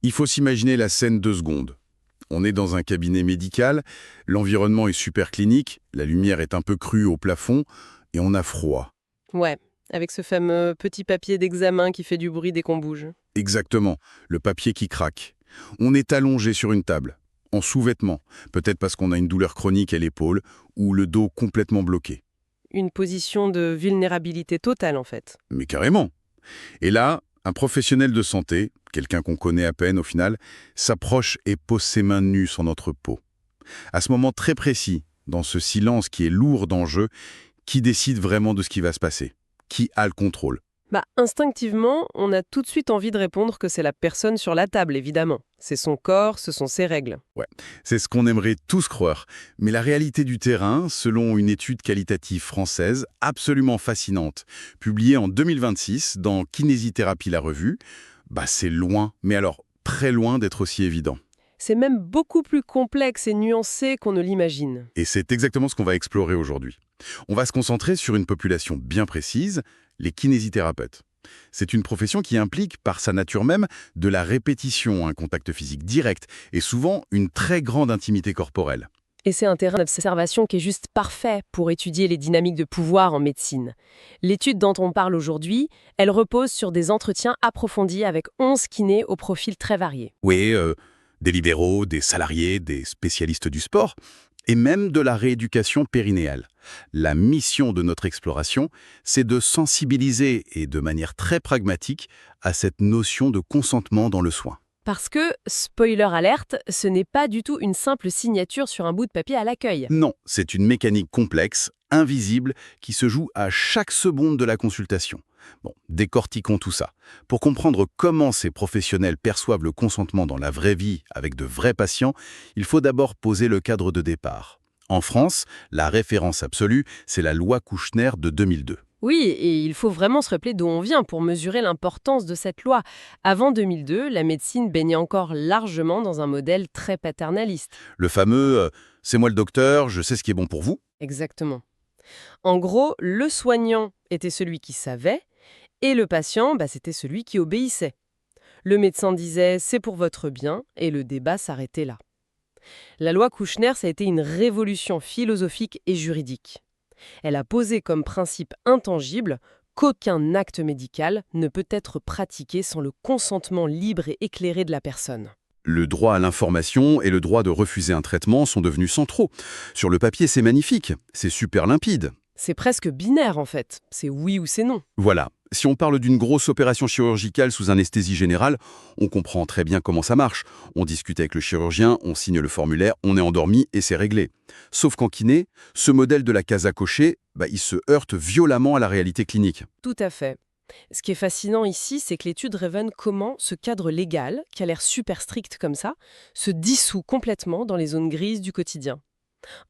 Il faut s'imaginer la scène 2 secondes. On est dans un cabinet médical, l'environnement est super clinique, la lumière est un peu crue au plafond et on a froid. Ouais, avec ce fameux petit papier d'examen qui fait du bruit dès qu'on bouge. Exactement, le papier qui craque. On est allongé sur une table, en sous-vêtements, peut-être parce qu'on a une douleur chronique à l'épaule ou le dos complètement bloqué. Une position de vulnérabilité totale en fait. Mais carrément. Et là, un professionnel de santé, quelqu'un qu'on connaît à peine au final, s'approche et pose ses mains nues sur notre peau. À ce moment très précis, dans ce silence qui est lourd d'enjeux, qui décide vraiment de ce qui va se passer? Qui a le contrôle? Instinctivement, on a tout de suite envie de répondre que c'est la personne sur la table, évidemment. C'est son corps, ce sont ses règles. Ouais, c'est ce qu'on aimerait tous croire. Mais la réalité du terrain, selon une étude qualitative française absolument fascinante, publiée en 2026 dans Kinésithérapie la revue, c'est loin, mais alors très loin d'être aussi évident. C'est même beaucoup plus complexe et nuancé qu'on ne l'imagine. Et c'est exactement ce qu'on va explorer aujourd'hui. On va se concentrer sur une population bien précise, les kinésithérapeutes. C'est une profession qui implique, par sa nature même, de la répétition, un contact physique direct et souvent une très grande intimité corporelle. Et c'est un terrain d'observation qui est juste parfait pour étudier les dynamiques de pouvoir en médecine. L'étude dont on parle aujourd'hui, elle repose sur des entretiens approfondis avec 11 kinés au profil très varié. Oui, des libéraux, des salariés, des spécialistes du sport, et même de la rééducation périnéale. La mission de notre exploration, c'est de sensibiliser, et de manière très pragmatique, à cette notion de consentement dans le soin. Parce que, spoiler alerte, ce n'est pas du tout une simple signature sur un bout de papier à l'accueil. Non, c'est une mécanique complexe, invisible, qui se joue à chaque seconde de la consultation. Bon, décortiquons tout ça. Pour comprendre comment ces professionnels perçoivent le consentement dans la vraie vie avec de vrais patients, il faut d'abord poser le cadre de départ. En France, la référence absolue, c'est la loi Kouchner de 2002. Oui, et il faut vraiment se rappeler d'où on vient pour mesurer l'importance de cette loi. Avant 2002, la médecine baignait encore largement dans un modèle très paternaliste. Le fameux c'est moi le docteur, je sais ce qui est bon pour vous ». Exactement. En gros, le soignant était celui qui savait, et le patient, c'était celui qui obéissait. Le médecin disait « c'est pour votre bien » et le débat s'arrêtait là. La loi Kouchner, ça a été une révolution philosophique et juridique. Elle a posé comme principe intangible qu'aucun acte médical ne peut être pratiqué sans le consentement libre et éclairé de la personne. Le droit à l'information et le droit de refuser un traitement sont devenus centraux. Sur le papier, c'est magnifique, c'est super limpide. C'est presque binaire en fait, c'est oui ou c'est non. Voilà, si on parle d'une grosse opération chirurgicale sous anesthésie générale, on comprend très bien comment ça marche. On discute avec le chirurgien, on signe le formulaire, on est endormi et c'est réglé. Sauf qu'en kiné, ce modèle de la case à cocher, il se heurte violemment à la réalité clinique. Tout à fait. Ce qui est fascinant ici, c'est que l'étude révèle comment ce cadre légal, qui a l'air super strict comme ça, se dissout complètement dans les zones grises du quotidien.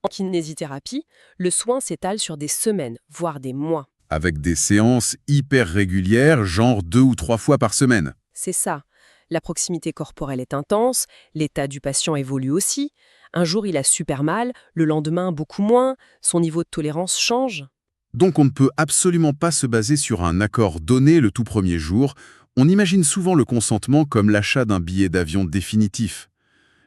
En kinésithérapie, le soin s'étale sur des semaines, voire des mois. Avec des séances hyper régulières, genre 2 ou 3 fois par semaine. C'est ça. La proximité corporelle est intense, l'état du patient évolue aussi. Un jour, il a super mal, le lendemain, beaucoup moins. Son niveau de tolérance change. Donc on ne peut absolument pas se baser sur un accord donné le tout premier jour. On imagine souvent le consentement comme l'achat d'un billet d'avion définitif.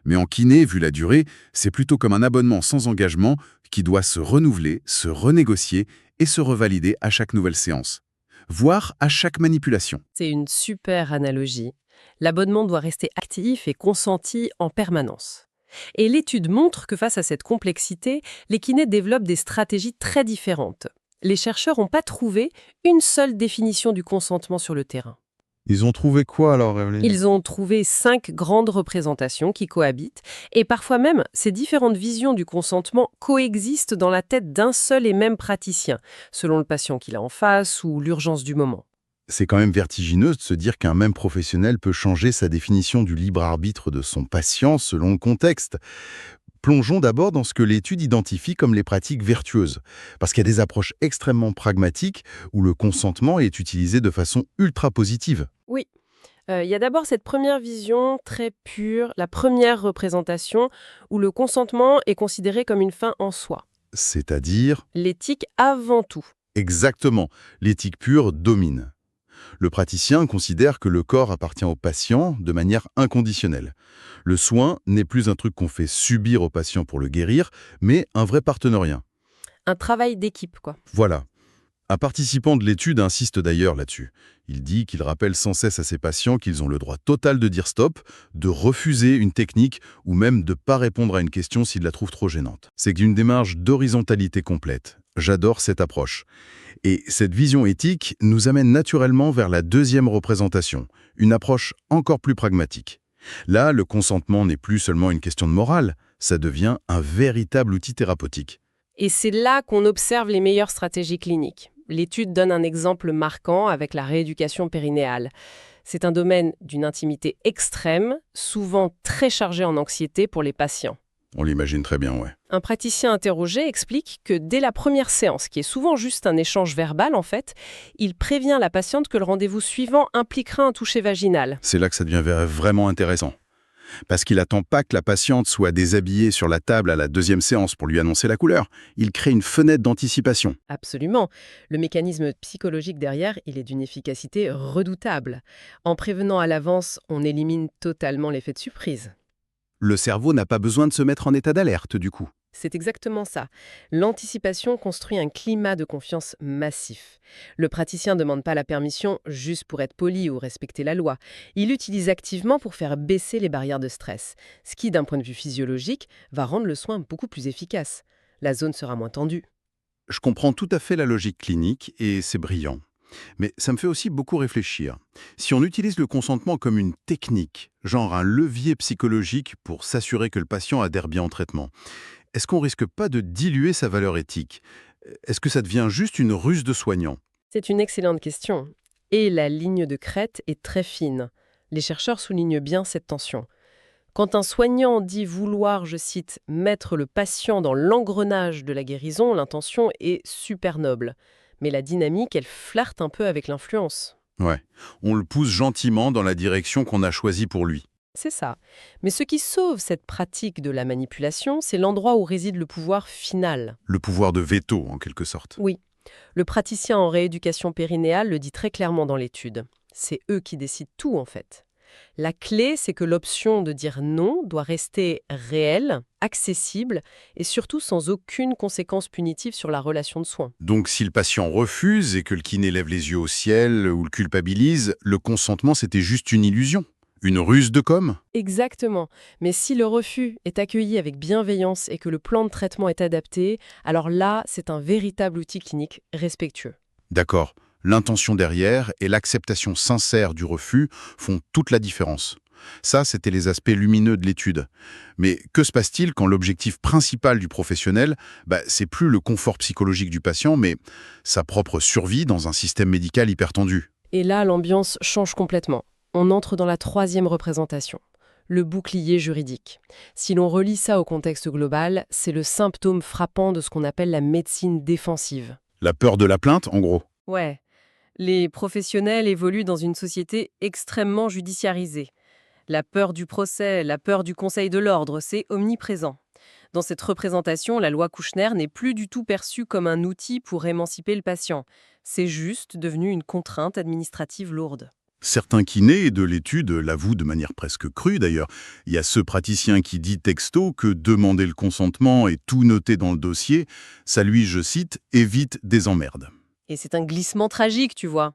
Mais en kiné, vu la durée, c'est plutôt comme un abonnement sans engagement qui doit se renouveler, se renégocier et se revalider à chaque nouvelle séance, voire à chaque manipulation. C'est une super analogie. L'abonnement doit rester actif et consenti en permanence. Et l'étude montre que face à cette complexité, les kinés développent des stratégies très différentes. Les chercheurs n'ont pas trouvé une seule définition du consentement sur le terrain. Ils ont trouvé quoi alors, Evelyne? Ils ont trouvé 5 grandes représentations qui cohabitent, et parfois même, ces différentes visions du consentement coexistent dans la tête d'un seul et même praticien, selon le patient qu'il a en face ou l'urgence du moment. C'est quand même vertigineux de se dire qu'un même professionnel peut changer sa définition du libre arbitre de son patient selon le contexte. Plongeons d'abord dans ce que l'étude identifie comme les pratiques vertueuses, parce qu'il y a des approches extrêmement pragmatiques où le consentement est utilisé de façon ultra positive. Oui. Il y a d'abord cette première vision très pure, la première représentation, où le consentement est considéré comme une fin en soi. C'est-à-dire, L'éthique avant tout. exactement, l'éthique pure domine. Le praticien considère que le corps appartient au patient de manière inconditionnelle. Le soin n'est plus un truc qu'on fait subir au patient pour le guérir, mais un vrai partenariat. Un travail d'équipe, quoi. Voilà. Un participant de l'étude insiste d'ailleurs là-dessus. Il dit qu'il rappelle sans cesse à ses patients qu'ils ont le droit total de dire stop, de refuser une technique ou même de ne pas répondre à une question s'ils la trouvent trop gênante. C'est une démarche d'horizontalité complète. J'adore cette approche. Et cette vision éthique nous amène naturellement vers la deuxième représentation, une approche encore plus pragmatique. Là, le consentement n'est plus seulement une question de morale, ça devient un véritable outil thérapeutique. Et c'est là qu'on observe les meilleures stratégies cliniques. L'étude donne un exemple marquant avec la rééducation périnéale. C'est un domaine d'une intimité extrême, souvent très chargé en anxiété pour les patients. On l'imagine très bien, ouais. Un praticien interrogé explique que dès la première séance, qui est souvent juste un échange verbal en fait, il prévient la patiente que le rendez-vous suivant impliquera un toucher vaginal. C'est là que ça devient vraiment intéressant. Parce qu'il n'attend pas que la patiente soit déshabillée sur la table à la deuxième séance pour lui annoncer la couleur. Il crée une fenêtre d'anticipation. Absolument. Le mécanisme psychologique derrière, il est d'une efficacité redoutable. En prévenant à l'avance, on élimine totalement l'effet de surprise. Le cerveau n'a pas besoin de se mettre en état d'alerte, du coup. C'est exactement ça. L'anticipation construit un climat de confiance massif. Le praticien ne demande pas la permission juste pour être poli ou respecter la loi. Il l'utilise activement pour faire baisser les barrières de stress, ce qui, d'un point de vue physiologique, va rendre le soin beaucoup plus efficace. La zone sera moins tendue. Je comprends tout à fait la logique clinique et c'est brillant. Mais ça me fait aussi beaucoup réfléchir. Si on utilise le consentement comme une technique, genre un levier psychologique pour s'assurer que le patient adhère bien au traitement, est-ce qu'on risque pas de diluer sa valeur éthique? Est-ce que ça devient juste une ruse de soignant? C'est une excellente question. Et la ligne de crête est très fine. Les chercheurs soulignent bien cette tension. Quand un soignant dit vouloir, je cite, mettre le patient dans l'engrenage de la guérison, l'intention est super noble. Mais la dynamique, elle flirte un peu avec l'influence. Ouais, on le pousse gentiment dans la direction qu'on a choisie pour lui. C'est ça. Mais ce qui sauve cette pratique de la manipulation, c'est l'endroit où réside le pouvoir final. Le pouvoir de veto, en quelque sorte. Oui. Le praticien en rééducation périnéale le dit très clairement dans l'étude. C'est eux qui décident tout, en fait. La clé, c'est que l'option de dire non doit rester réelle, accessible et surtout sans aucune conséquence punitive sur la relation de soins. Donc si le patient refuse et que le kiné lève les yeux au ciel ou le culpabilise, le consentement c'était juste une illusion, une ruse de com'? Exactement. Mais si le refus est accueilli avec bienveillance et que le plan de traitement est adapté, alors là, c'est un véritable outil clinique respectueux. D'accord. L'intention derrière et l'acceptation sincère du refus font toute la différence. Ça, c'était les aspects lumineux de l'étude. Mais que se passe-t-il quand l'objectif principal du professionnel, c'est plus le confort psychologique du patient, mais sa propre survie dans un système médical hyper tendu? Et là, l'ambiance change complètement. On entre dans la troisième représentation, le bouclier juridique. Si l'on relie ça au contexte global, c'est le symptôme frappant de ce qu'on appelle la médecine défensive. La peur de la plainte, en gros. Ouais. Les professionnels évoluent dans une société extrêmement judiciarisée. La peur du procès, la peur du Conseil de l'ordre, c'est omniprésent. Dans cette représentation, la loi Kouchner n'est plus du tout perçue comme un outil pour émanciper le patient. C'est juste devenu une contrainte administrative lourde. Certains kinés de l'étude l'avouent de manière presque crue d'ailleurs. Il y a ce praticien qui dit texto que demander le consentement et tout noter dans le dossier, ça lui, je cite, évite des emmerdes. Et c'est un glissement tragique, tu vois.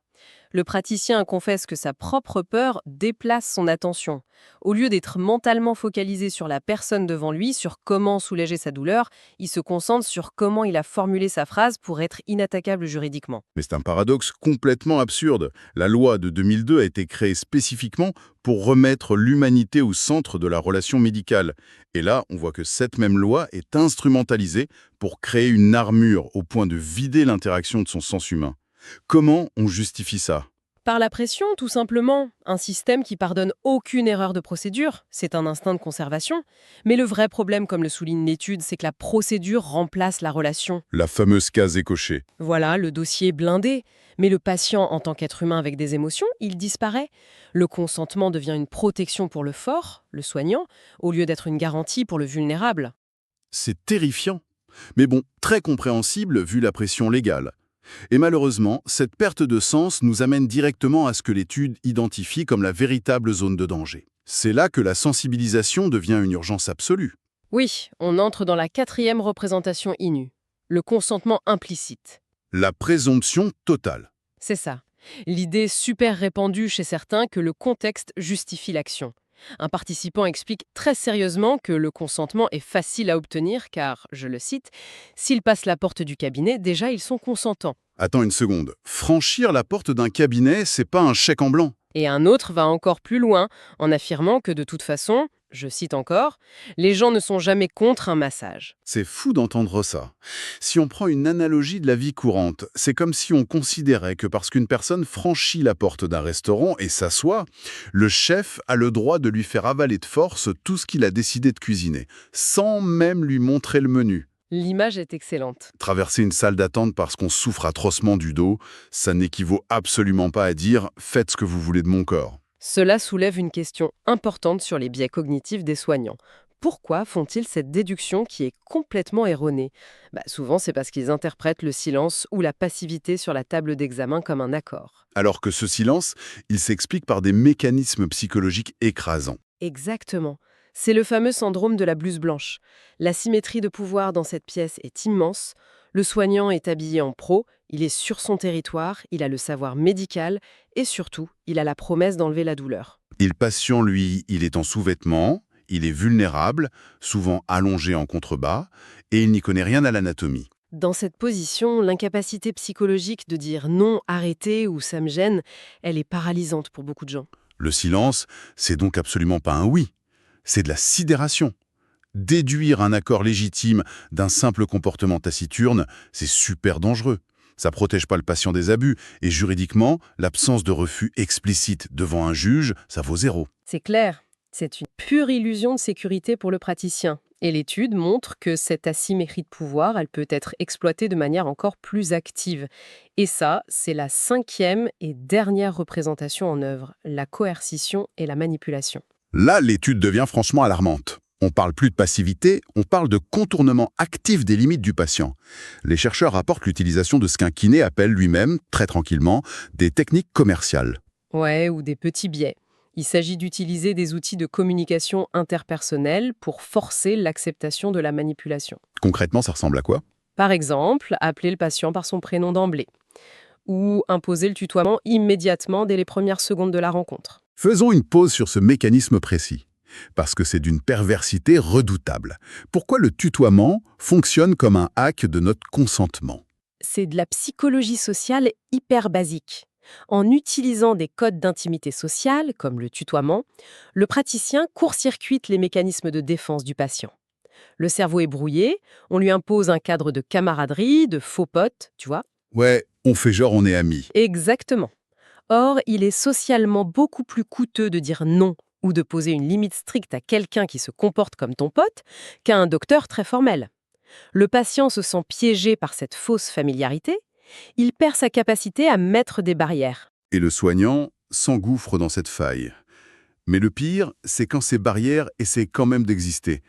Le praticien confesse que sa propre peur déplace son attention. Au lieu d'être mentalement focalisé sur la personne devant lui, sur comment soulager sa douleur, il se concentre sur comment il a formulé sa phrase pour être inattaquable juridiquement. Mais c'est un paradoxe complètement absurde. La loi de 2002 a été créée spécifiquement pour remettre l'humanité au centre de la relation médicale. Et là, on voit que cette même loi est instrumentalisée pour créer une armure au point de vider l'interaction de son sens humain. Comment on justifie ça? Par la pression, tout simplement. Un système qui pardonne aucune erreur de procédure, c'est un instinct de conservation. Mais le vrai problème, comme le souligne l'étude, c'est que la procédure remplace la relation. La fameuse case est cochée. Voilà, le dossier est blindé. Mais le patient, en tant qu'être humain avec des émotions, il disparaît. Le consentement devient une protection pour le fort, le soignant, au lieu d'être une garantie pour le vulnérable. C'est terrifiant. Mais bon, très compréhensible vu la pression légale. Et malheureusement, cette perte de sens nous amène directement à ce que l'étude identifie comme la véritable zone de danger. C'est là que la sensibilisation devient une urgence absolue. Oui, on entre dans la 4e représentation INU, le consentement implicite. La présomption totale. C'est ça. L'idée super répandue chez certains que le contexte justifie l'action. Un participant explique très sérieusement que le consentement est facile à obtenir car, je le cite, « s'ils passent la porte du cabinet, déjà ils sont consentants ». Attends une seconde. Franchir la porte d'un cabinet, c'est pas un chèque en blanc. Et un autre va encore plus loin en affirmant que de toute façon, je cite encore, « les gens ne sont jamais contre un massage ». C'est fou d'entendre ça. Si on prend une analogie de la vie courante, c'est comme si on considérait que parce qu'une personne franchit la porte d'un restaurant et s'assoit, le chef a le droit de lui faire avaler de force tout ce qu'il a décidé de cuisiner, sans même lui montrer le menu. L'image est excellente. Traverser une salle d'attente parce qu'on souffre atrocement du dos, ça n'équivaut absolument pas à dire « faites ce que vous voulez de mon corps ». Cela soulève une question importante sur les biais cognitifs des soignants. Pourquoi font-ils cette déduction qui est complètement erronée? Souvent, c'est parce qu'ils interprètent le silence ou la passivité sur la table d'examen comme un accord. Alors que ce silence, il s'explique par des mécanismes psychologiques écrasants. Exactement. C'est le fameux syndrome de la blouse blanche. La symétrie de pouvoir dans cette pièce est immense. Le soignant est habillé en pro, il est sur son territoire, il a le savoir médical et surtout, il a la promesse d'enlever la douleur. Et le patient, lui, il est en sous-vêtements, il est vulnérable, souvent allongé en contrebas, et il n'y connaît rien à l'anatomie. Dans cette position, l'incapacité psychologique de dire non, arrêtez ou ça me gêne, elle est paralysante pour beaucoup de gens. Le silence, c'est donc absolument pas un oui, c'est de la sidération. Déduire un accord légitime d'un simple comportement taciturne, c'est super dangereux. Ça protège pas le patient des abus, et juridiquement, l'absence de refus explicite devant un juge, ça vaut 0. C'est clair, c'est une pure illusion de sécurité pour le praticien. Et l'étude montre que cette asymétrie de pouvoir, elle peut être exploitée de manière encore plus active. Et ça, c'est la 5e et dernière représentation en œuvre, la coercition et la manipulation. Là, l'étude devient franchement alarmante. On parle plus de passivité, on parle de contournement actif des limites du patient. Les chercheurs rapportent l'utilisation de ce qu'un kiné appelle lui-même, très tranquillement, des techniques commerciales. Ouais, ou des petits biais. Il s'agit d'utiliser des outils de communication interpersonnelle pour forcer l'acceptation de la manipulation. Concrètement, ça ressemble à quoi? Par exemple, appeler le patient par son prénom d'emblée. Ou imposer le tutoiement immédiatement dès les premières secondes de la rencontre. Faisons une pause sur ce mécanisme précis, parce que c'est d'une perversité redoutable. Pourquoi le tutoiement fonctionne comme un hack de notre consentement? C'est de la psychologie sociale hyper basique. En utilisant des codes d'intimité sociale, comme le tutoiement, le praticien court-circuite les mécanismes de défense du patient. Le cerveau est brouillé, on lui impose un cadre de camaraderie, de faux potes, tu vois. Ouais, on fait genre on est amis. Exactement. Or, il est socialement beaucoup plus coûteux de dire non ou de poser une limite stricte à quelqu'un qui se comporte comme ton pote qu'à un docteur très formel. Le patient se sent piégé par cette fausse familiarité, il perd sa capacité à mettre des barrières. Et le soignant s'engouffre dans cette faille. Mais le pire, c'est quand ces barrières essaient quand même d'exister.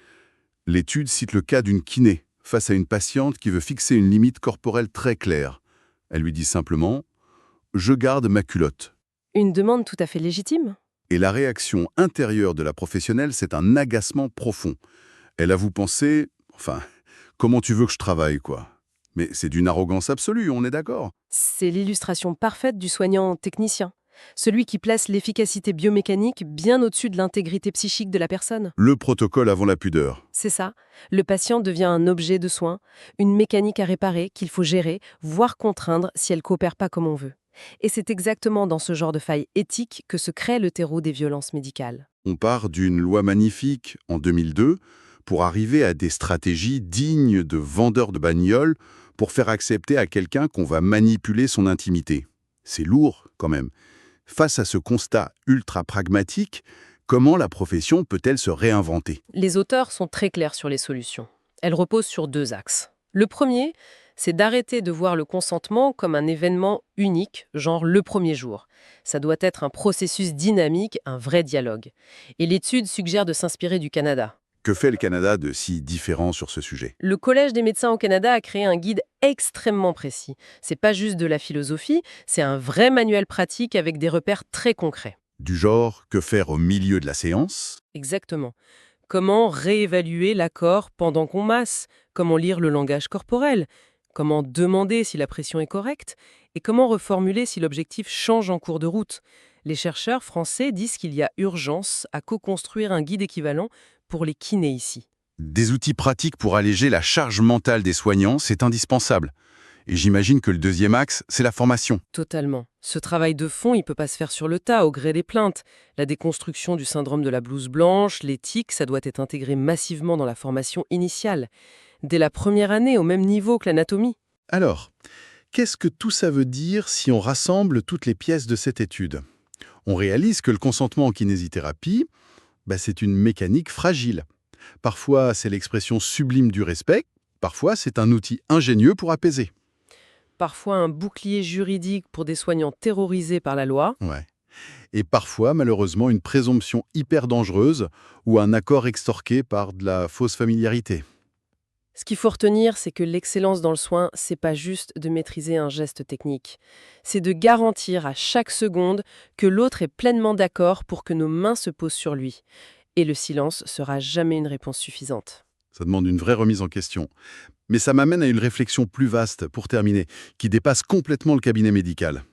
L'étude cite le cas d'une kiné face à une patiente qui veut fixer une limite corporelle très claire. Elle lui dit simplement « Je garde ma culotte ». Une demande tout à fait légitime. Et la réaction intérieure de la professionnelle, c'est un agacement profond. Elle avoue penser « Enfin, comment tu veux que je travaille, quoi ?» Mais c'est d'une arrogance absolue, on est d'accord? C'est l'illustration parfaite du soignant technicien. Celui qui place l'efficacité biomécanique bien au-dessus de l'intégrité psychique de la personne. Le protocole avant la pudeur. C'est ça. Le patient devient un objet de soin, une mécanique à réparer qu'il faut gérer, voire contraindre si elle ne coopère pas comme on veut. Et c'est exactement dans ce genre de faille éthique que se crée le terreau des violences médicales. On part d'une loi magnifique en 2002 pour arriver à des stratégies dignes de vendeurs de bagnoles pour faire accepter à quelqu'un qu'on va manipuler son intimité. C'est lourd, quand même. Face à ce constat ultra pragmatique, comment la profession peut-elle se réinventer? Les auteurs sont très clairs sur les solutions. Elles reposent sur 2 axes. Le premier, c'est d'arrêter de voir le consentement comme un événement unique, genre le premier jour. Ça doit être un processus dynamique, un vrai dialogue. Et l'étude suggère de s'inspirer du Canada. Que fait le Canada de si différent sur ce sujet? Le Collège des médecins au Canada a créé un guide extrêmement précis. C'est pas juste de la philosophie, c'est un vrai manuel pratique avec des repères très concrets. Du genre, que faire au milieu de la séance? Exactement. Comment réévaluer l'accord pendant qu'on masse? Comment lire le langage corporel? Comment demander si la pression est correcte? Et comment reformuler si l'objectif change en cours de route? Les chercheurs français disent qu'il y a urgence à co-construire un guide équivalent pour les kinés ici. Des outils pratiques pour alléger la charge mentale des soignants, c'est indispensable. Et j'imagine que le deuxième axe, c'est la formation. Totalement. Ce travail de fond, il peut pas se faire sur le tas, au gré des plaintes. La déconstruction du syndrome de la blouse blanche, l'éthique, ça doit être intégré massivement dans la formation initiale. Dès la première année, au même niveau que l'anatomie. Alors, qu'est-ce que tout ça veut dire si on rassemble toutes les pièces de cette étude? On réalise que le consentement en kinésithérapie, c'est une mécanique fragile. Parfois, c'est l'expression sublime du respect, parfois, c'est un outil ingénieux pour apaiser. Parfois un bouclier juridique pour des soignants terrorisés par la loi. Ouais. Et parfois, malheureusement, une présomption hyper dangereuse ou un accord extorqué par de la fausse familiarité. Ce qu'il faut retenir, c'est que l'excellence dans le soin, c'est pas juste de maîtriser un geste technique. C'est de garantir à chaque seconde que l'autre est pleinement d'accord pour que nos mains se posent sur lui. Et le silence sera jamais une réponse suffisante. Ça demande une vraie remise en question. Mais ça m'amène à une réflexion plus vaste, pour terminer, qui dépasse complètement le cabinet médical.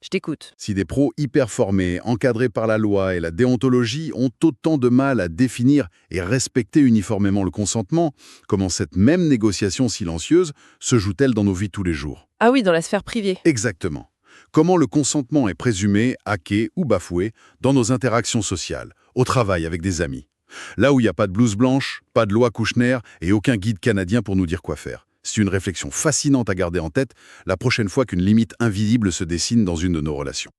Je t'écoute. Si des pros hyper formés, encadrés par la loi et la déontologie ont autant de mal à définir et respecter uniformément le consentement, comment cette même négociation silencieuse se joue-t-elle dans nos vies tous les jours? Ah oui, dans la sphère privée. Exactement. Comment le consentement est présumé, hacké ou bafoué dans nos interactions sociales, au travail avec des amis. Là où il n'y a pas de blouse blanche, pas de loi Kouchner et aucun guide canadien pour nous dire quoi faire. C'est une réflexion fascinante à garder en tête la prochaine fois qu'une limite invisible se dessine dans une de nos relations.